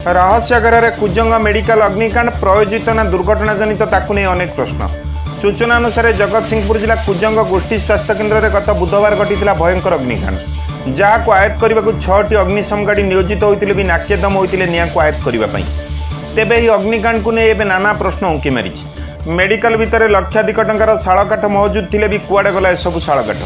रहस्यगर Kujang medical अग्निकांड प्रयोजित ना दुर्घटना जनित ताकू नहीं अनेक प्रश्न। सूचना अनुसार जगतसिंहपुर जिला कुजंग गोष्ठी स्वास्थ्य केन्द्र में गत बुधवार घटी भयंकर अग्निकांड जहाँ को आयत्त करने को 6टी अग्निशम गाड़ी नियोजित होते भी नाकेदम होते निआ को आयत्त करने। तेबे यह अग्निकांड को नहीं नाना प्रश्न उंकी मारी। मेडिकल भितर लक्षाधिक टंकार शाल काठ मौजूद थे भी कुआड़े गला एसबू शाल काठ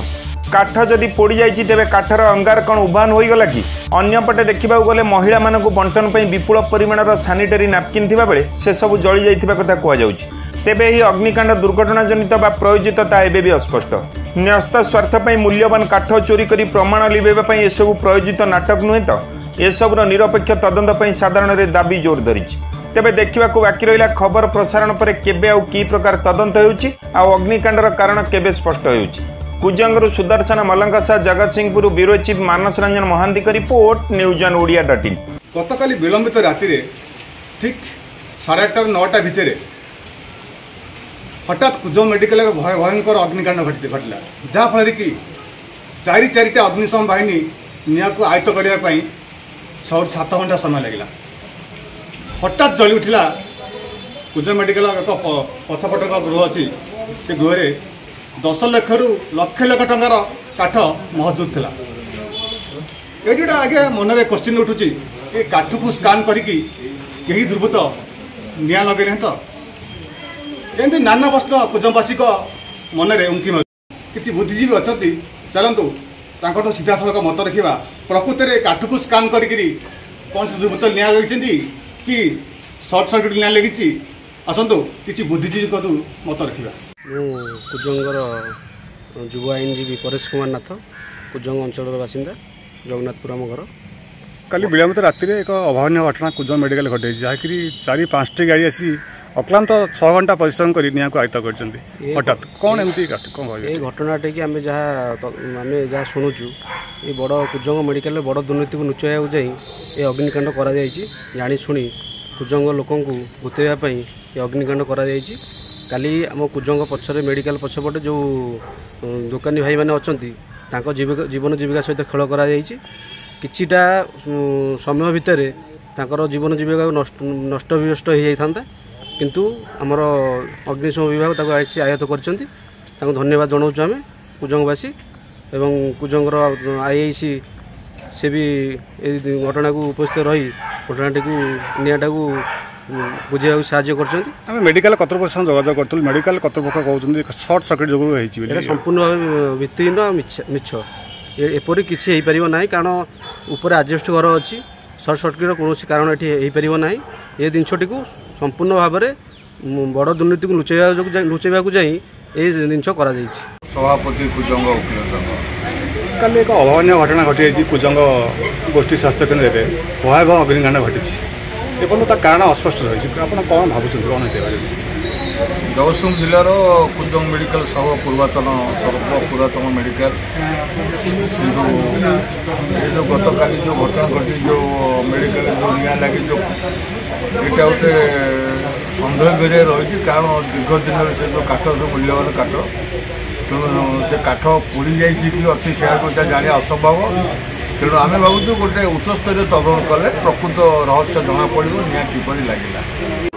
काठ जदि पोड़ जाए तेरे काठर अंगार कौन उभान होगला कि अंपटे देखा गले महिला मानक बंटन पर विपुल परिमाणर सानिटरी नापकिन थिबा बेले से सब जली जाइथिबा कथा कहुच। तेबे यह अग्निकांड दुर्घटना जनित बा प्रयोजित एबे भी अस्पष्ट। न्यस्त स्वार्थ पर मूल्यवान काठ चोरी कर प्रमाण लिबेबा एसबू प्रयोजित नाटक नुहे तो एसबूर निरपेक्ष तदंत पर साधारण दाबी जोर धरी। तेबे देखा बाकी रहा खबर प्रसारण पर केबे आउ की प्रकार तदंत होउछि आ अग्निकांडर कारण केबे स्पष्ट होउछि। कुजंगरू सुदर्शन मलंका सह जगतसिंहपुर ब्यूरो चीफ मानस रंजन महांती का रिपोर्ट newsonOdia.in। गतकाली विलंबित राति ठीक 8:30 9टा भितर हठात कुजंग मेडिकल भयंकर अग्निकांड घटला जहाँफल कि चारिटा अग्निशम बाहिनी निआ को आयत्त करने 6-7 घंटा समय लगे। हठात जली उठिला कुजंग मेडिकल एक पथपटक गृह अच्छी से गृह 10 लाख रु लक्ष लाख टंकार काठ मौजूद था। ये आगे मन में क्वेश्चन उठुची ये काठ को स्कान करी दुर्बृत्त निआ लगे तो एमती नाना प्रश्न कुजंगवासी मन में उंकी कि बुद्धिजीवी अच्छा चलतु सीधा सड़क मत रखा प्रकृत में काठ को स्कान करी कौन से दुर्बृत्त निआ लगी कि सर्ट सर्किट निआ लगी आसतु किसी बुद्धिजीवी को मत रखा। कुजंगर युवा आईनजीवी परेश कुमार नाथ कुजंग अंचल बासिंदा जगन्नाथपुर आम घर। काली विलंबित राति एक अभावन घटना कुजंग मेडिकल घटे जहाँकि 4-5टी गाड़ी आसी अक्लांत 6 घंटा परिश्रम कर निआ को आयत्त कर हठात कौन एमती कौन ये घटनाटे कि आम जहाँ शुणुचु ये बड़ कुजंग मेडिकल बड़ दुर्नीति को नुचाइवा जाए ये अग्निकांड कर कुजंग लोक गुतेवाई ये अग्निकांड कर काली आम कुजंग पछरे मेडिकल पछपटे जो दुकानी भाई मैंने अच्छा जीवन जीविका सहित खेल किछिटा समय भितर जीवन जीविका नष्ट विनष्ट हो जाता किंतु आमर अग्निशम विभाग आयत्त कर धन्यवाद जनाऊँ आम कुजंगवासी एवं कुजंगर आईआईसी से भी घटना को उपस्थित रही घटनाटी को निआटा को बुझे साहय कर मेडिकल कर्तृपक्ष जोगाजोग करूँ मेडिकल कर्तृपक्ष कहते सर्ट सर्किट जो संपूर्ण भाव भित्तिहीन मिछ एपरी किसी हो पार ना कारण ऊपर आजबेस्ट घर अच्छी सर्ट सर्किट कौन कारण ये हो ना ये जिनटी को संपूर्ण भाव में बड़ दुर्नीति को लुचाइवा जाए ये जिनस कर सभापति कुजंग कल एक अभावन घटना घटी कुजंग गोष्ठी स्वास्थ्य केन्द्र में भयावह अग्निकांड घटी एपर्त कारण अस्पष्ट रही आप कौन भावुं कौन होते जगतसिंहपुर जिलार कुजंग मेडिकल सब पुरातन मेडिकल जो गतकाली जो घटना घटी जो मेडिकल जो निआ लगी जो यहाँ गोटे सन्देह कर रही कारण दीर्घ दिन से जो काठ जो मूल्यवान काठ तेणु से काठ पोड़ी जाए कि अच्छी से जाने असंभव तेणु आम भावुँ गोटे उच्चस्तरीय तदंत कले प्रकृत रहस्य जना पड़ो निआ किपर लगे।